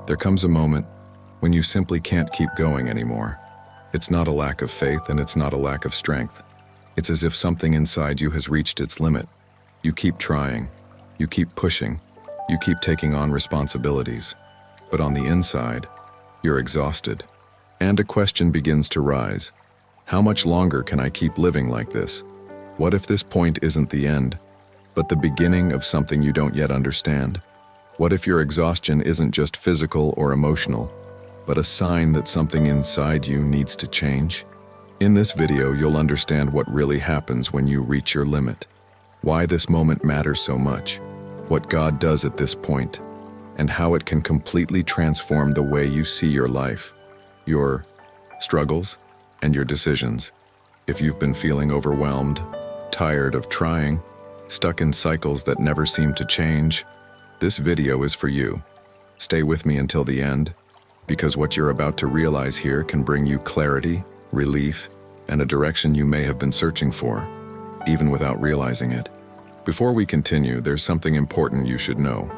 There comes a moment when you simply can't keep going anymore. It's not a lack of faith and it's not a lack of strength. It's as if something inside you has reached its limit. You keep trying, you keep pushing, you keep taking on responsibilities. But on the inside, you're exhausted. And a question begins to rise. How much longer can I keep living like this? What if this point isn't the end, but the beginning of something you don't yet understand? What if your exhaustion isn't just physical or emotional, but a sign that something inside you needs to change? In this video, you'll understand what really happens when you reach your limit, why this moment matters so much, what God does at this point, and how it can completely transform the way you see your life, your struggles, and your decisions. If you've been feeling overwhelmed, tired of trying, stuck in cycles that never seem to change, this video is for you. Stay with me until the end, because what you're about to realize here can bring you clarity, relief, and a direction you may have been searching for, even without realizing it. Before we continue, there's something important you should know.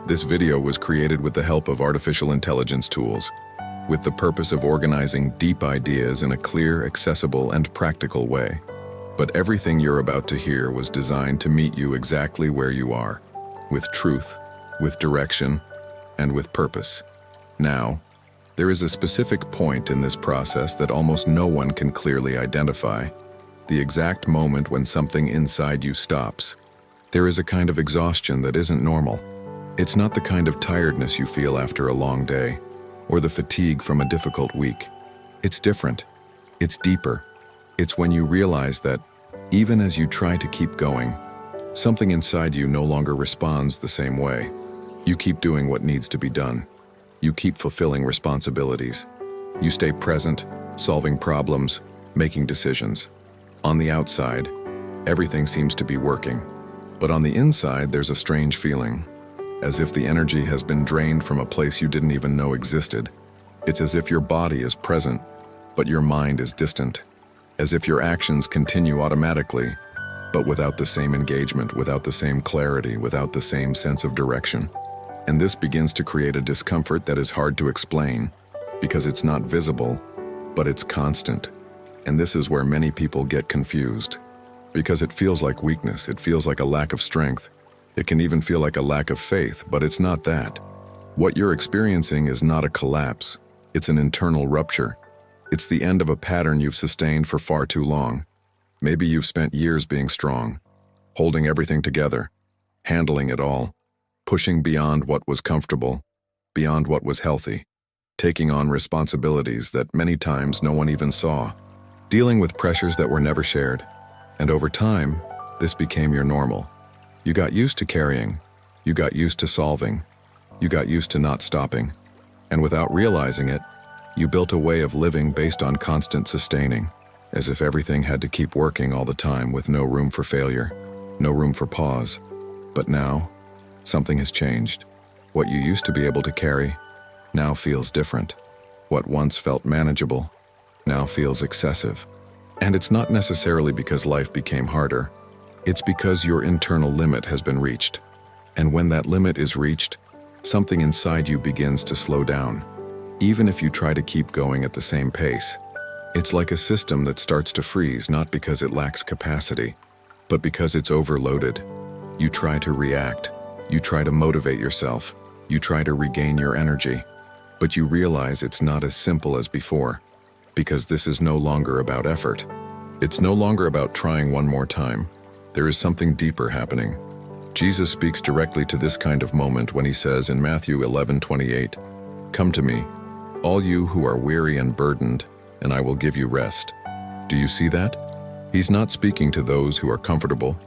This video was created with the help of artificial intelligence tools, with the purpose of organizing deep ideas in a clear, accessible, and practical way. But everything you're about to hear was designed to meet you exactly where you are, with truth, with direction, and with purpose. Now, there is a specific point in this process that almost no one can clearly identify, the exact moment when something inside you stops. There is a kind of exhaustion that isn't normal. It's not the kind of tiredness you feel after a long day, or the fatigue from a difficult week. It's different. It's deeper. It's when you realize that, even as you try to keep going, something inside you no longer responds the same way. You keep doing what needs to be done. You keep fulfilling responsibilities. You stay present, solving problems, making decisions. On the outside, everything seems to be working. But on the inside, there's a strange feeling, as if the energy has been drained from a place you didn't even know existed. It's as if your body is present, but your mind is distant. As if your actions continue automatically, but without the same engagement, without the same clarity, without the same sense of direction. And this begins to create a discomfort that is hard to explain, because it's not visible, but it's constant. And this is where many people get confused, because it feels like weakness, it feels like a lack of strength. It can even feel like a lack of faith, but it's not that. What you're experiencing is not a collapse, it's an internal rupture. It's the end of a pattern you've sustained for far too long. Maybe you've spent years being strong, holding everything together, handling it all, pushing beyond what was comfortable, beyond what was healthy, taking on responsibilities that many times no one even saw, dealing with pressures that were never shared. And over time, this became your normal. You got used to carrying, you got used to solving, you got used to not stopping. And without realizing it, you built a way of living based on constant sustaining, as if everything had to keep working all the time with no room for failure, no room for pause. But now, something has changed. What you used to be able to carry now feels different. What once felt manageable now feels excessive. And it's not necessarily because life became harder. It's because your internal limit has been reached. And when that limit is reached, something inside you begins to slow down. Even if you try to keep going at the same pace, it's like a system that starts to freeze, not because it lacks capacity, but because it's overloaded. You try to react, you try to motivate yourself, you try to regain your energy, but you realize it's not as simple as before, because this is no longer about effort. It's no longer about trying one more time. There is something deeper happening. Jesus speaks directly to this kind of moment when he says in Matthew 11:28, "Come to me, all you who are weary and burdened, and I will give you rest." Do you see that? He's not speaking to those who are comfortable.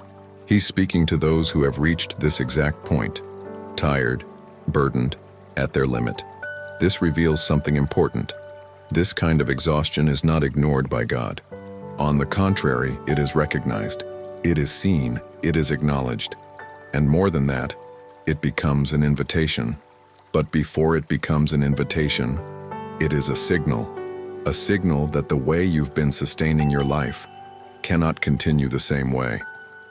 He's speaking to those who have reached this exact point, tired, burdened, at their limit. This reveals something important. This kind of exhaustion is not ignored by God. On the contrary, it is recognized, it is seen, it is acknowledged. And more than that, it becomes an invitation. But before it becomes an invitation, it is a signal that the way you've been sustaining your life cannot continue the same way.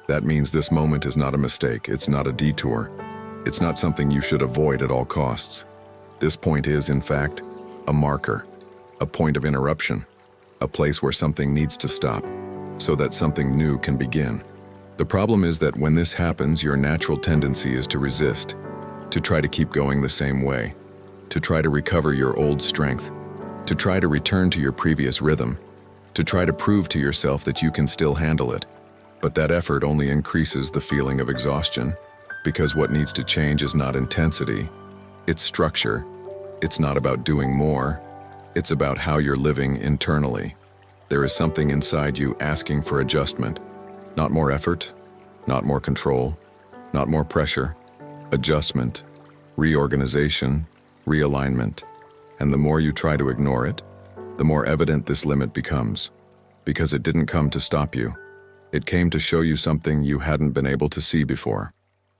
That means this moment is not a mistake, it's not a detour, it's not something you should avoid at all costs. This point is, in fact, a marker, a point of interruption, a place where something needs to stop, so that something new can begin. The problem is that when this happens, your natural tendency is to resist, to try to keep going the same way, to try to recover your old strength, to try to return to your previous rhythm, to try to prove to yourself that you can still handle it. But that effort only increases the feeling of exhaustion, because what needs to change is not intensity, it's structure. It's not about doing more, it's about how you're living internally. There is something inside you asking for adjustment. Not more effort, not more control, not more pressure. Adjustment, reorganization, realignment. And the more you try to ignore it, the more evident this limit becomes. Because it didn't come to stop you. It came to show you something you hadn't been able to see before.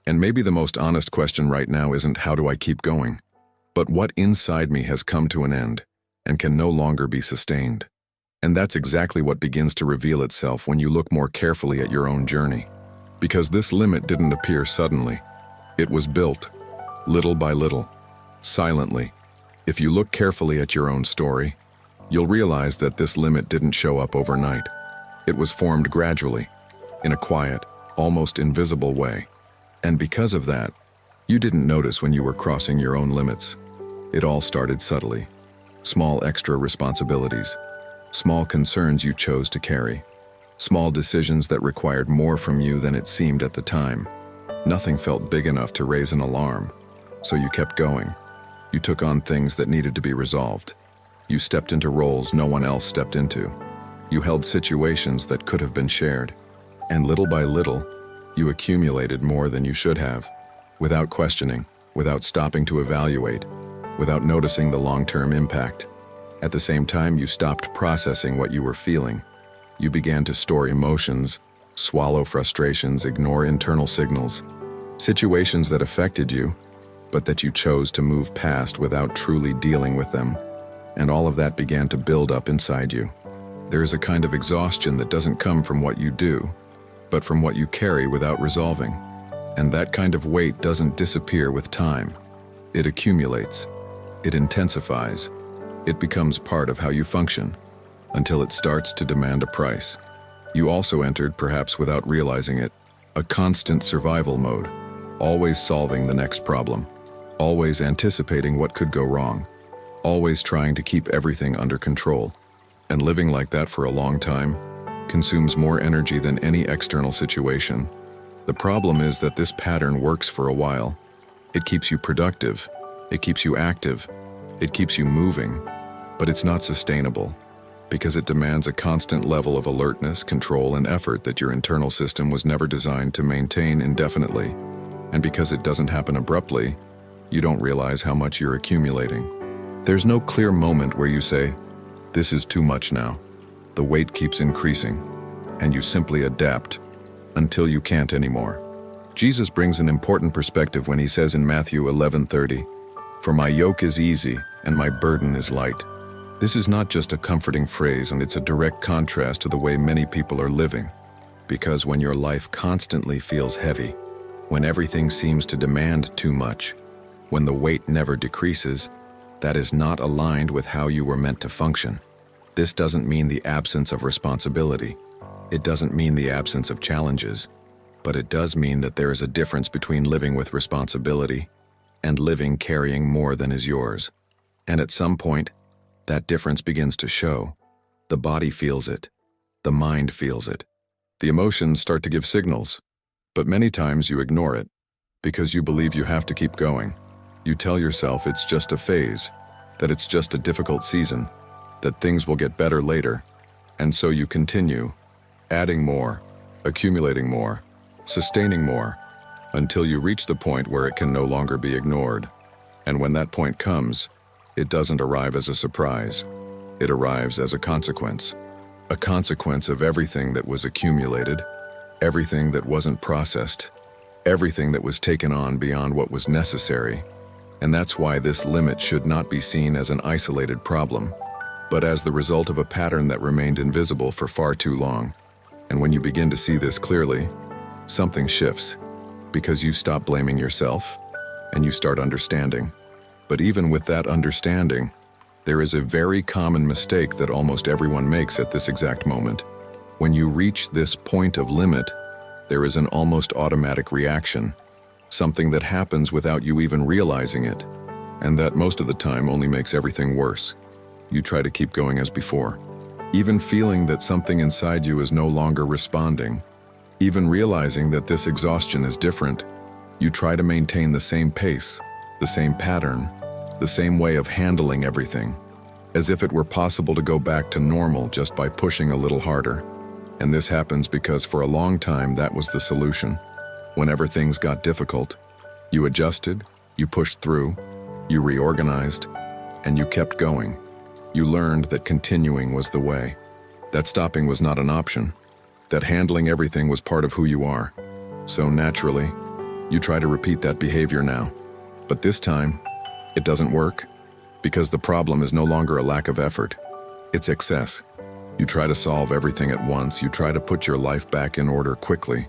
And maybe the most honest question right now isn't how do I keep going, but what inside me has come to an end and can no longer be sustained. And that's exactly what begins to reveal itself when you look more carefully at your own journey. Because this limit didn't appear suddenly. It was built, little by little, silently. If you look carefully at your own story, you'll realize that this limit didn't show up overnight. It was formed gradually, in a quiet, almost invisible way. And because of that, you didn't notice when you were crossing your own limits. It all started subtly. Small extra responsibilities, small concerns you chose to carry, small decisions that required more from you than it seemed at the time. Nothing felt big enough to raise an alarm, so you kept going. You took on things that needed to be resolved. You stepped into roles no one else stepped into. You held situations that could have been shared. And little by little, you accumulated more than you should have, without questioning, without stopping to evaluate, without noticing the long-term impact. At the same time, you stopped processing what you were feeling. You began to store emotions, swallow frustrations, ignore internal signals, situations that affected you, but that you chose to move past without truly dealing with them. And all of that began to build up inside you. There is a kind of exhaustion that doesn't come from what you do, but from what you carry without resolving. And that kind of weight doesn't disappear with time. It accumulates. It intensifies. It becomes part of how you function, until it starts to demand a price. You also entered, perhaps without realizing it, a constant survival mode, always solving the next problem, always anticipating what could go wrong, always trying to keep everything under control. And living like that for a long time consumes more energy than any external situation. The problem is that this pattern works for a while. It keeps you productive, it keeps you active, it keeps you moving, but it's not sustainable because it demands a constant level of alertness, control, and effort that your internal system was never designed to maintain indefinitely. And because it doesn't happen abruptly, you don't realize how much you're accumulating. There's no clear moment where you say, "This is too much now." The weight keeps increasing, and you simply adapt until you can't anymore. Jesus brings an important perspective when he says in Matthew 11:30, "For my yoke is easy and my burden is light." This is not just a comforting phrase, and it's a direct contrast to the way many people are living. Because when your life constantly feels heavy, when everything seems to demand too much, when the weight never decreases, that is not aligned with how you were meant to function. This doesn't mean the absence of responsibility. It doesn't mean the absence of challenges, but it does mean that there is a difference between living with responsibility and living carrying more than is yours. And at some point, that difference begins to show. The body feels it. The mind feels it. The emotions start to give signals, but many times you ignore it because you believe you have to keep going. You tell yourself it's just a phase, that it's just a difficult season, that things will get better later. And so you continue, adding more, accumulating more, sustaining more, until you reach the point where it can no longer be ignored. And when that point comes, it doesn't arrive as a surprise. It arrives as a consequence of everything that was accumulated, everything that wasn't processed, everything that was taken on beyond what was necessary. And that's why this limit should not be seen as an isolated problem, but as the result of a pattern that remained invisible for far too long. And when you begin to see this clearly, something shifts, because you stop blaming yourself and you start understanding. But even with that understanding, there is a very common mistake that almost everyone makes at this exact moment. When you reach this point of limit, there is an almost automatic reaction, something that happens without you even realizing it, and that most of the time only makes everything worse. You try to keep going as before, even feeling that something inside you is no longer responding, even realizing that this exhaustion is different. You try to maintain the same pace, the same pattern, the same way of handling everything, as if it were possible to go back to normal just by pushing a little harder. And this happens because for a long time that was the solution. Whenever things got difficult, you adjusted, you pushed through, you reorganized, and you kept going. You learned that continuing was the way, that stopping was not an option, that handling everything was part of who you are. So naturally, you try to repeat that behavior now. But this time, it doesn't work, because the problem is no longer a lack of effort, it's excess. You try to solve everything at once, you try to put your life back in order quickly.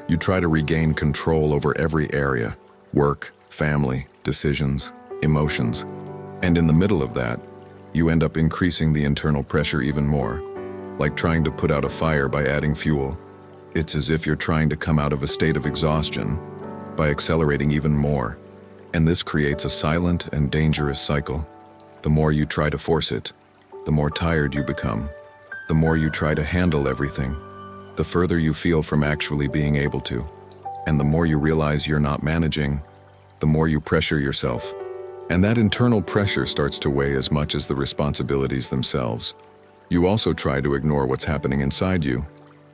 You try to regain control over every area, work, family, decisions, emotions. And in the middle of that, you end up increasing the internal pressure even more, like trying to put out a fire by adding fuel. It's as if you're trying to come out of a state of exhaustion by accelerating even more. And this creates a silent and dangerous cycle. The more you try to force it, the more tired you become. The more you try to handle everything, the further you feel from actually being able to. And the more you realize you're not managing, the more you pressure yourself. And that internal pressure starts to weigh as much as the responsibilities themselves. You also try to ignore what's happening inside you.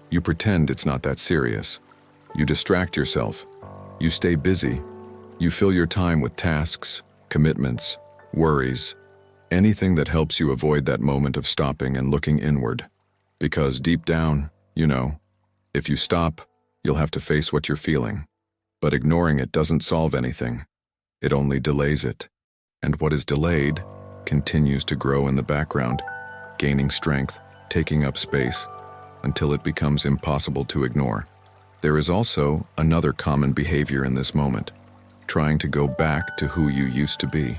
You pretend it's not that serious. You distract yourself. You stay busy. You fill your time with tasks, commitments, worries, anything that helps you avoid that moment of stopping and looking inward. Because deep down, you know, if you stop, you'll have to face what you're feeling. But ignoring it doesn't solve anything. It only delays it. And what is delayed continues to grow in the background, gaining strength, taking up space, until it becomes impossible to ignore. There is also another common behavior in this moment, trying to go back to who you used to be,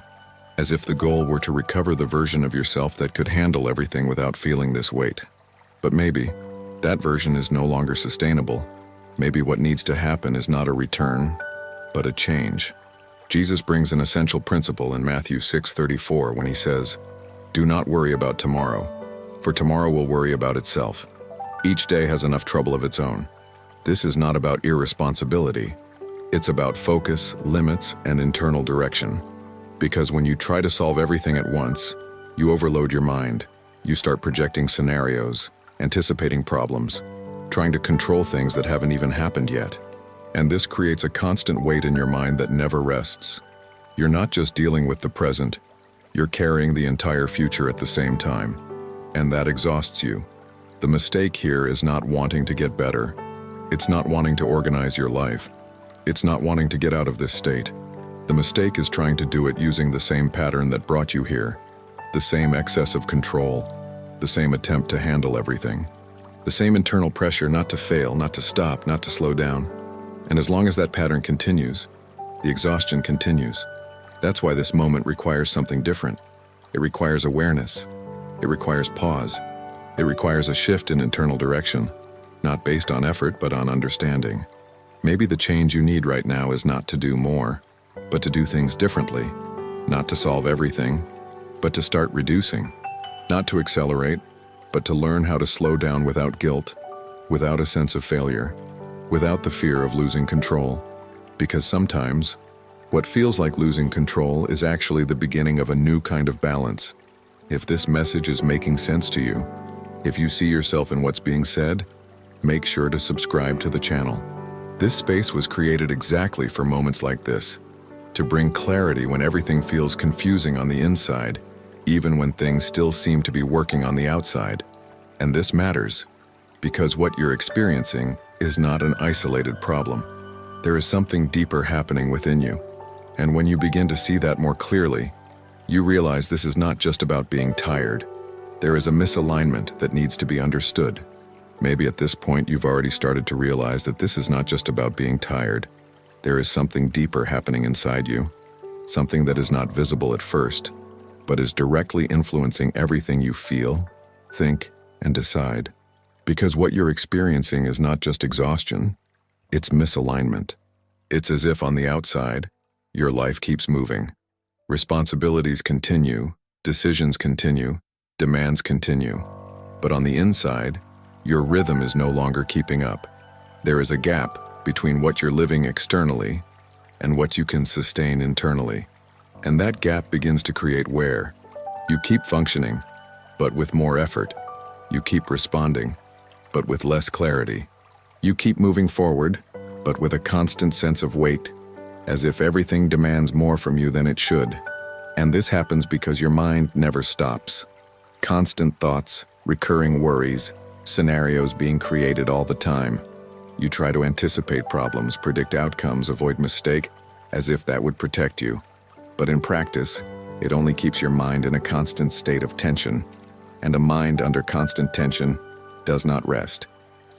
as if the goal were to recover the version of yourself that could handle everything without feeling this weight. But maybe that version is no longer sustainable. Maybe what needs to happen is not a return, but a change. Jesus brings an essential principle in Matthew 6:34 when he says, "Do not worry about tomorrow, for tomorrow will worry about itself. Each day has enough trouble of its own." This is not about irresponsibility. It's about focus, limits, and internal direction. Because when you try to solve everything at once, you overload your mind. You start projecting scenarios, anticipating problems, trying to control things that haven't even happened yet. And this creates a constant weight in your mind that never rests. You're not just dealing with the present, you're carrying the entire future at the same time. And that exhausts you. The mistake here is not wanting to get better. It's not wanting to organize your life. It's not wanting to get out of this state. The mistake is trying to do it using the same pattern that brought you here, the same excess of control, the same attempt to handle everything, the same internal pressure not to fail, not to stop, not to slow down. And as long as that pattern continues, the exhaustion continues. That's why this moment requires something different. It requires awareness. It requires pause. It requires a shift in internal direction, not based on effort, but on understanding. Maybe the change you need right now is not to do more, but to do things differently, not to solve everything, but to start reducing, not to accelerate, but to learn how to slow down without guilt, without a sense of failure, without the fear of losing control. Because sometimes, what feels like losing control is actually the beginning of a new kind of balance. If this message is making sense to you, if you see yourself in what's being said, make sure to subscribe to the channel. This space was created exactly for moments like this, to bring clarity when everything feels confusing on the inside, even when things still seem to be working on the outside. And this matters, because what you're experiencing is not an isolated problem. There is something deeper happening within you. And when you begin to see that more clearly, you realize this is not just about being tired. There is a misalignment that needs to be understood. Maybe at this point you've already started to realize that this is not just about being tired. There is something deeper happening inside you. something that is not visible at first, but is directly influencing everything you feel, think, and decide. Because what you're experiencing is not just exhaustion, it's misalignment. It's as if on the outside, your life keeps moving. Responsibilities continue, decisions continue, demands continue. But on the inside, your rhythm is no longer keeping up. There is a gap between what you're living externally and what you can sustain internally. And that gap begins to create wear. You keep functioning, but with more effort. You keep responding, but with less clarity. You keep moving forward, but with a constant sense of weight, as if everything demands more from you than it should. And this happens because your mind never stops. Constant thoughts, recurring worries, scenarios being created all the time. You try to anticipate problems, predict outcomes, avoid mistake, as if that would protect you. But in practice, it only keeps your mind in a constant state of tension. And a mind under constant tension does not rest.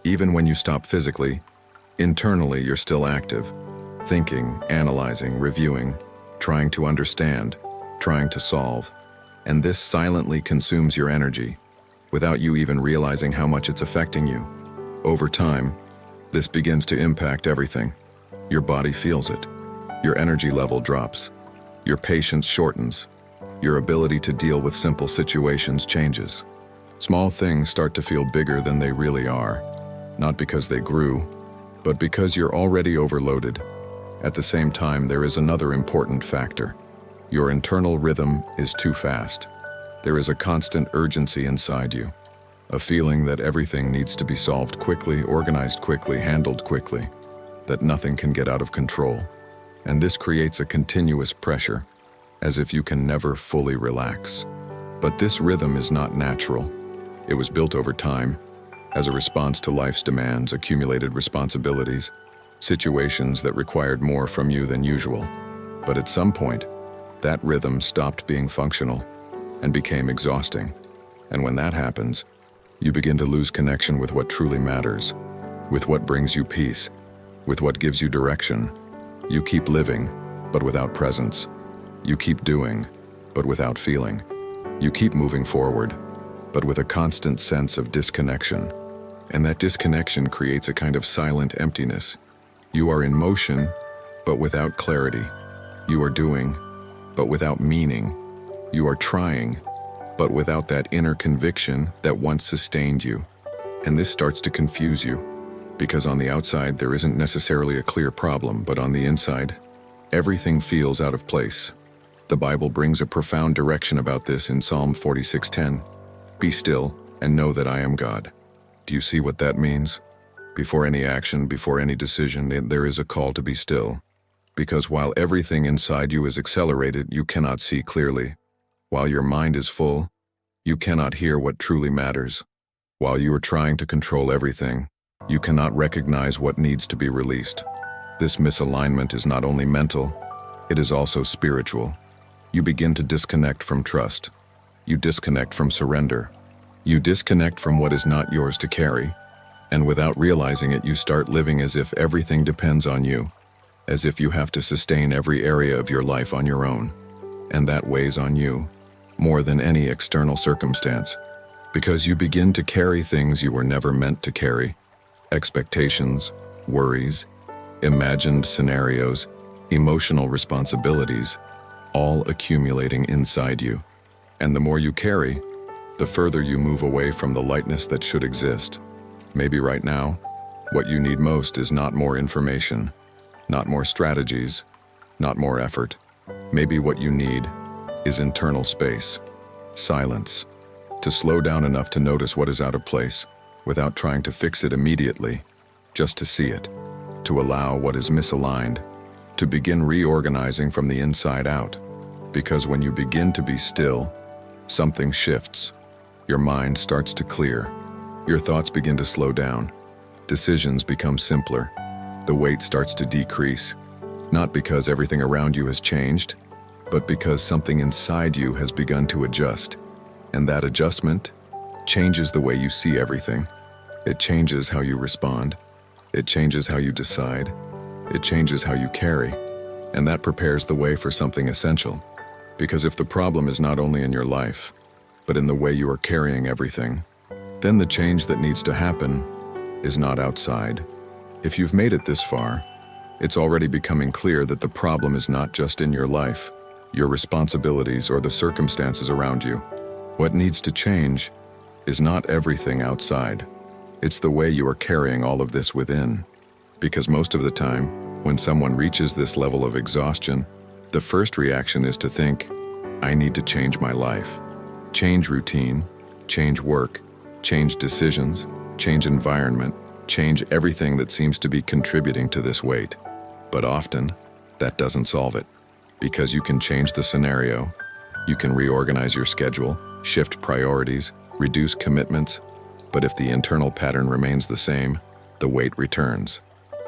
Even when you stop physically, internally you're still active, thinking, analyzing, reviewing, trying to understand, trying to solve. And this silently consumes your energy, without you even realizing how much it's affecting you. Over time, this begins to impact everything. Your body feels it. Your energy level drops. Your patience shortens. Your ability to deal with simple situations changes. Small things start to feel bigger than they really are, not because they grew, but because you're already overloaded. At the same time, there is another important factor. Your internal rhythm is too fast. There is a constant urgency inside you, a feeling that everything needs to be solved quickly, organized quickly, handled quickly, that nothing can get out of control. And this creates a continuous pressure, as if you can never fully relax. But this rhythm is not natural. It was built over time, as a response to life's demands, accumulated responsibilities, situations that required more from you than usual. But at some point, that rhythm stopped being functional and became exhausting. And when that happens, you begin to lose connection with what truly matters, with what brings you peace, with what gives you direction. You keep living, but without presence. You keep doing, but without feeling. You keep moving forward, but with a constant sense of disconnection. And that disconnection creates a kind of silent emptiness. You are in motion, but without clarity. You are doing, but without meaning. You are trying, but without that inner conviction that once sustained you. And this starts to confuse you, because on the outside there isn't necessarily a clear problem, but on the inside, everything feels out of place. The Bible brings a profound direction about this in Psalm 46:10. Be still and know that I am God. Do you see what that means? Before any action, before any decision, there is a call to be still. Because while everything inside you is accelerated, you cannot see clearly. While your mind is full, you cannot hear what truly matters. While you are trying to control everything, you cannot recognize what needs to be released. This misalignment is not only mental, it is also spiritual. You begin to disconnect from trust. You disconnect from surrender. You disconnect from what is not yours to carry. And without realizing it, you start living as if everything depends on you, as if you have to sustain every area of your life on your own. And that weighs on you more than any external circumstance, because you begin to carry things you were never meant to carry: expectations, worries, imagined scenarios, emotional responsibilities, all accumulating inside you. And the more you carry, the further you move away from the lightness that should exist. Maybe right now, what you need most is not more information, not more strategies, not more effort. Maybe what you need is internal space, silence, to slow down enough to notice what is out of place without trying to fix it immediately, just to see it, to allow what is misaligned, to begin reorganizing from the inside out. Because when you begin to be still, something shifts. Your mind starts to clear. Your thoughts begin to slow down. Decisions become simpler. The weight starts to decrease, not because everything around you has changed, but because something inside you has begun to adjust. And that adjustment changes the way you see everything. It changes how you respond. It changes how you decide. It changes how you carry. And that prepares the way for something essential. Because if the problem is not only in your life, but in the way you are carrying everything, then the change that needs to happen is not outside. If you've made it this far, it's already becoming clear that the problem is not just in your life, your responsibilities, or the circumstances around you. What needs to change is not everything outside. It's the way you are carrying all of this within. Because most of the time, when someone reaches this level of exhaustion, the first reaction is to think, I need to change my life. Change routine, change work, change decisions, change environment, change everything that seems to be contributing to this weight. But often, that doesn't solve it. Because you can change the scenario, you can reorganize your schedule, shift priorities, reduce commitments, but if the internal pattern remains the same, the weight returns.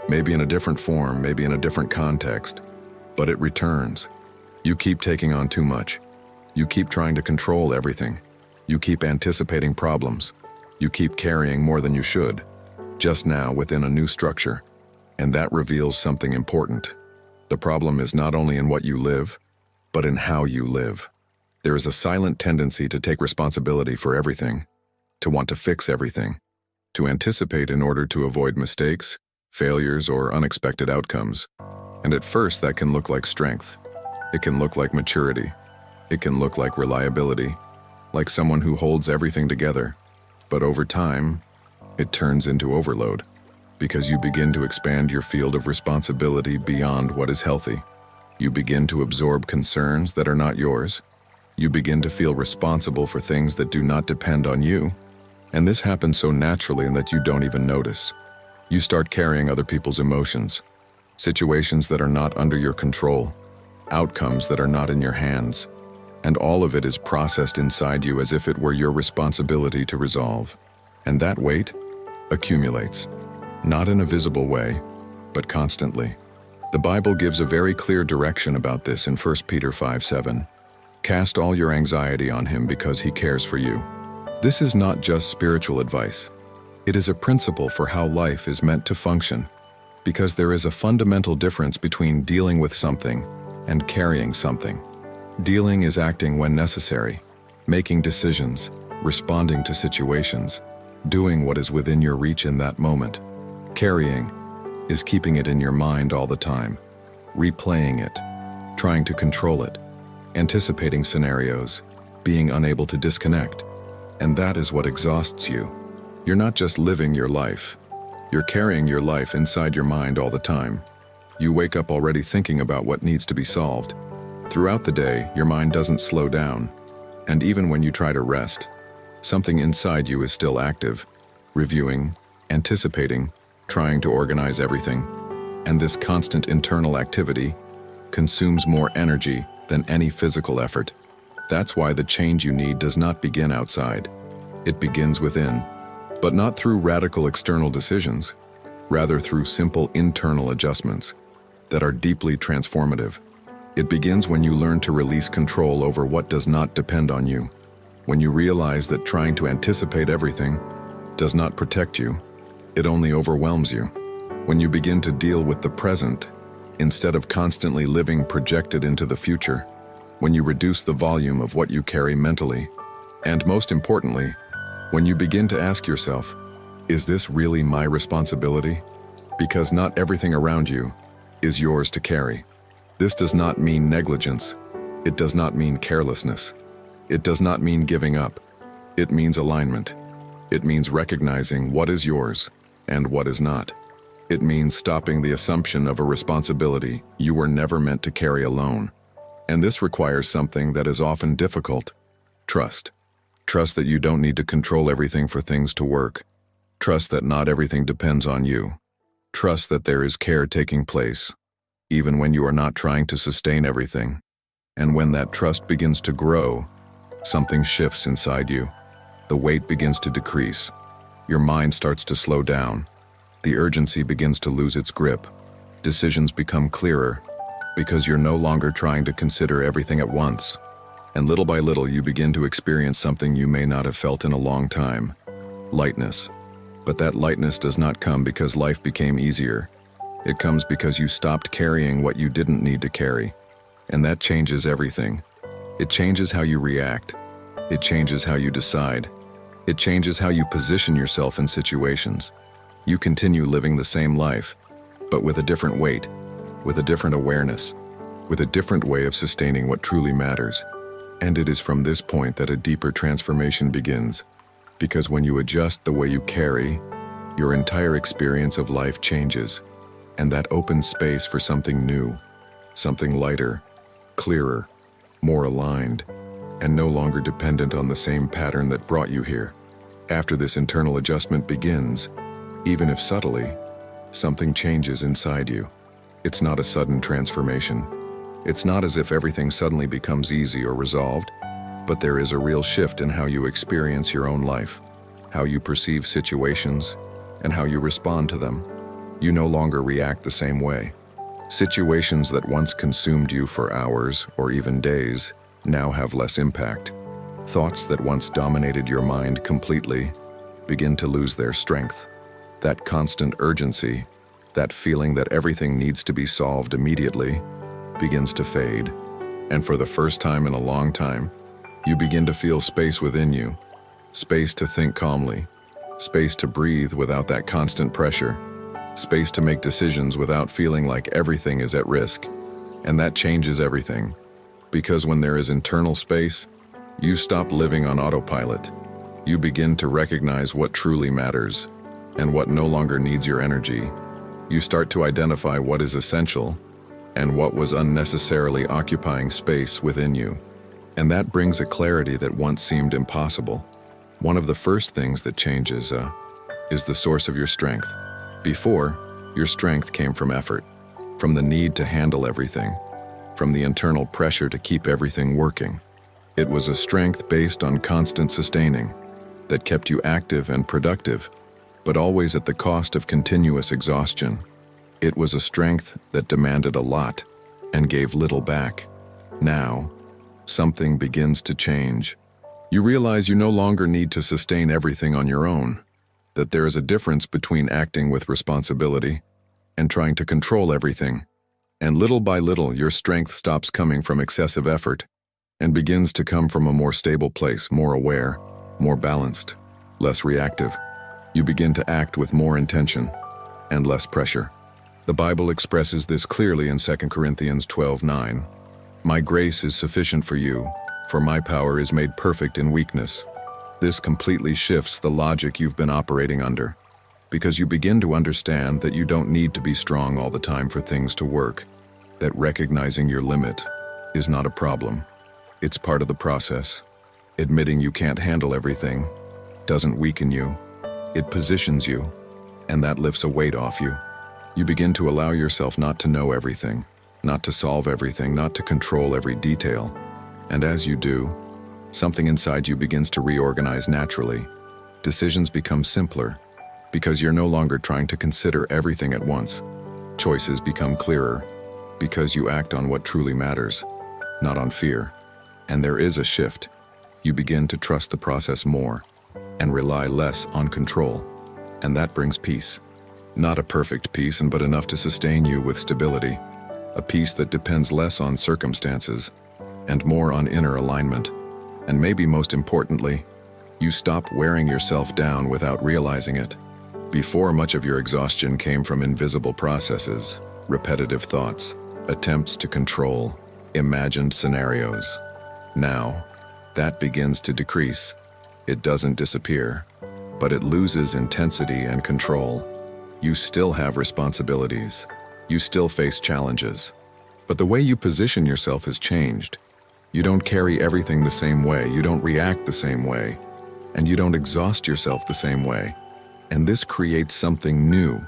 Maybe in a different form, maybe in a different context, but it returns. You keep taking on too much. You keep trying to control everything. You keep anticipating problems. You keep carrying more than you should, just now within a new structure. And that reveals something important. The problem is not only in what you live, but in how you live. There is a silent tendency to take responsibility for everything, to want to fix everything, to anticipate in order to avoid mistakes, failures, or unexpected outcomes. And at first, that can look like strength. It can look like maturity. It can look like reliability, like someone who holds everything together. But over time, it turns into overload, because you begin to expand your field of responsibility beyond what is healthy. You begin to absorb concerns that are not yours. You begin to feel responsible for things that do not depend on you. And this happens so naturally that you don't even notice. You start carrying other people's emotions, situations that are not under your control, outcomes that are not in your hands, and all of it is processed inside you as if it were your responsibility to resolve. And that weight accumulates, not in a visible way, but constantly. The Bible gives a very clear direction about this in 1 Peter 5:7. Cast all your anxiety on him because he cares for you. This is not just spiritual advice. It is a principle for how life is meant to function, because there is a fundamental difference between dealing with something and carrying something. Dealing is acting when necessary, making decisions, responding to situations, doing what is within your reach in that moment. Carrying is keeping it in your mind all the time, replaying it, trying to control it, anticipating scenarios, being unable to disconnect. And that is what exhausts you. You're not just living your life. You're carrying your life inside your mind all the time. You wake up already thinking about what needs to be solved. Throughout the day, your mind doesn't slow down. And even when you try to rest, something inside you is still active, reviewing, anticipating, trying to organize everything. And this constant internal activity consumes more energy than any physical effort. That's why the change you need does not begin outside. It begins within, but not through radical external decisions, rather through simple internal adjustments that are deeply transformative. It begins when you learn to release control over what does not depend on you. When you realize that trying to anticipate everything does not protect you, it only overwhelms you. When you begin to deal with the present, instead of constantly living projected into the future, when you reduce the volume of what you carry mentally, and most importantly, when you begin to ask yourself, is this really my responsibility? Because not everything around you is yours to carry. This does not mean negligence. It does not mean carelessness. It does not mean giving up. It means alignment. It means recognizing what is yours and what is not. It means stopping the assumption of a responsibility you were never meant to carry alone. And this requires something that is often difficult: trust. Trust that you don't need to control everything for things to work. Trust that not everything depends on you. Trust that there is care taking place, even when you are not trying to sustain everything. And when that trust begins to grow, something shifts inside you. The weight begins to decrease. Your mind starts to slow down. The urgency begins to lose its grip. Decisions become clearer, because you're no longer trying to consider everything at once. And little by little, you begin to experience something you may not have felt in a long time: lightness. But that lightness does not come because life became easier. It comes because you stopped carrying what you didn't need to carry. And that changes everything. It changes how you react. It changes how you decide. It changes how you position yourself in situations. You continue living the same life, but with a different weight, with a different awareness, with a different way of sustaining what truly matters. And it is from this point that a deeper transformation begins. Because when you adjust the way you carry, your entire experience of life changes. And that opens space for something new, something lighter, clearer, more aligned, and no longer dependent on the same pattern that brought you here. After this internal adjustment begins, even if subtly, something changes inside you. It's not a sudden transformation. It's not as if everything suddenly becomes easy or resolved, but there is a real shift in how you experience your own life, how you perceive situations, and how you respond to them. You no longer react the same way. Situations that once consumed you for hours or even days now have less impact. Thoughts that once dominated your mind completely begin to lose their strength. That constant urgency, that feeling that everything needs to be solved immediately, begins to fade. And for the first time in a long time, you begin to feel space within you, space to think calmly, space to breathe without that constant pressure, space to make decisions without feeling like everything is at risk. And that changes everything. Because when there is internal space, you stop living on autopilot. You begin to recognize what truly matters and what no longer needs your energy. You start to identify what is essential and what was unnecessarily occupying space within you. And that brings a clarity that once seemed impossible. One of the first things that changes is the source of your strength. Before, your strength came from effort, from the need to handle everything, from the internal pressure to keep everything working. It was a strength based on constant sustaining that kept you active and productive, but always at the cost of continuous exhaustion. It was a strength that demanded a lot and gave little back. Now, something begins to change. You realize you no longer need to sustain everything on your own, that there is a difference between acting with responsibility and trying to control everything. And little by little, your strength stops coming from excessive effort and begins to come from a more stable place, more aware, more balanced, less reactive. You begin to act with more intention and less pressure. The Bible expresses this clearly in 2 Corinthians 12:9. My grace is sufficient for you, for my power is made perfect in weakness. This completely shifts the logic you've been operating under, because you begin to understand that you don't need to be strong all the time for things to work, that recognizing your limit is not a problem. It's part of the process. Admitting you can't handle everything doesn't weaken you. It positions you, and that lifts a weight off you. You begin to allow yourself not to know everything, not to solve everything, not to control every detail. And as you do, something inside you begins to reorganize naturally. Decisions become simpler, because you're no longer trying to consider everything at once. Choices become clearer, because you act on what truly matters, not on fear. And there is a shift. You begin to trust the process more and rely less on control. And that brings peace. Not a perfect peace, but enough to sustain you with stability. A peace that depends less on circumstances and more on inner alignment. And maybe most importantly, you stop wearing yourself down without realizing it. Before, much of your exhaustion came from invisible processes, repetitive thoughts, attempts to control, imagined scenarios. Now, that begins to decrease. It doesn't disappear, but it loses intensity and control. You still have responsibilities. You still face challenges. But the way you position yourself has changed. You don't carry everything the same way, you don't react the same way, and you don't exhaust yourself the same way. And this creates something new,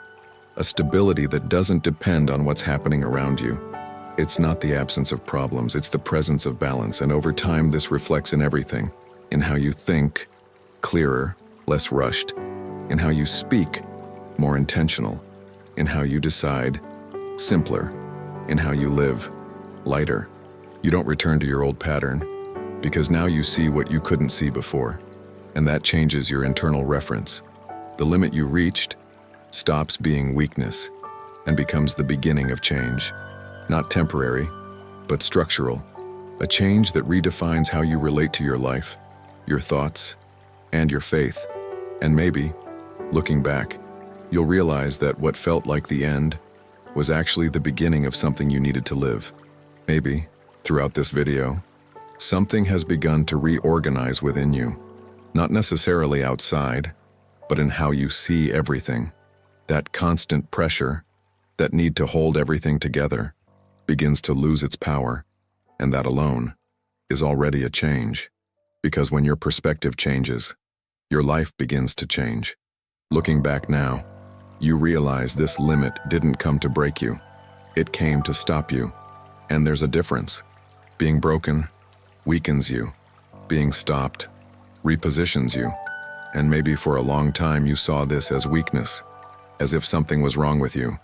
a stability that doesn't depend on what's happening around you. It's not the absence of problems, it's the presence of balance, and over time this reflects in everything. In how you think, clearer, less rushed. In how you speak, more intentional. In how you decide, simpler. In how you live, lighter. You don't return to your old pattern, because now you see what you couldn't see before, and that changes your internal reference. The limit you reached stops being weakness. and becomes the beginning of change. Not temporary, but structural. A change that redefines how you relate to your life, your thoughts, and your faith. And maybe, looking back, you'll realize that what felt like the end was actually the beginning of something you needed to live. Maybe, throughout this video, something has begun to reorganize within you, not necessarily outside, but in how you see everything. That constant pressure, that need to hold everything together, begins to lose its power, and that alone is already a change. Because when your perspective changes, your life begins to change. Looking back now, you realize this limit didn't come to break you. It came to stop you. And there's a difference. Being broken weakens you. Being stopped repositions you. And maybe for a long time you saw this as weakness, as if something was wrong with you.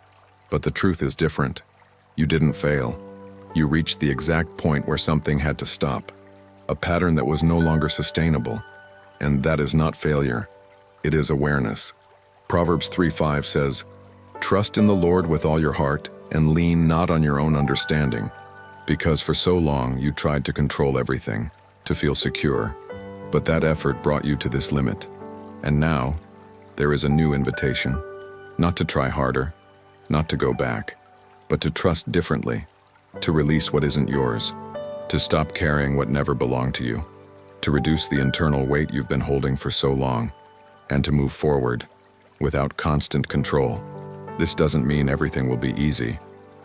But the truth is different. You didn't fail. You reached the exact point where something had to stop. A pattern that was no longer sustainable. And that is not failure. It is awareness. Proverbs 3:5 says, "Trust in the Lord with all your heart and lean not on your own understanding." Because for so long you tried to control everything, to feel secure. But that effort brought you to this limit. And now, there is a new invitation. Not to try harder, not to go back, but to trust differently, to release what isn't yours, to stop carrying what never belonged to you, to reduce the internal weight you've been holding for so long, and to move forward without constant control. This doesn't mean everything will be easy,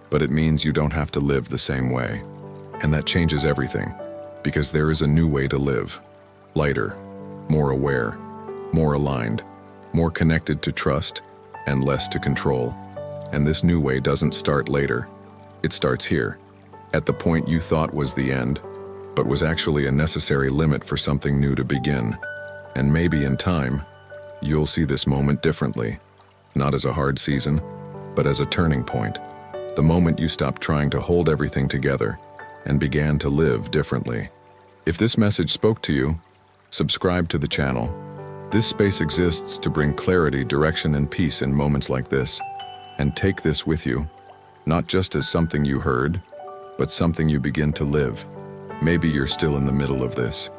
but it means you don't have to live the same way. And that changes everything, because there is a new way to live. Lighter, more aware, more aligned, more connected to trust, and less to control. And this new way doesn't start later. It starts here, at the point you thought was the end, but was actually a necessary limit for something new to begin. And maybe in time, you'll see this moment differently, not as a hard season, but as a turning point. The moment you stopped trying to hold everything together and began to live differently. If this message spoke to you, subscribe to the channel. This space exists to bring clarity, direction, and peace in moments like this. And take this with you, not just as something you heard, but something you begin to live. Maybe you're still in the middle of this.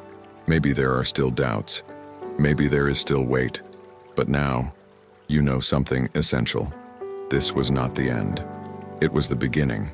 Maybe there are still doubts. Maybe there is still weight. But now, you know something essential. This was not the end. It was the beginning.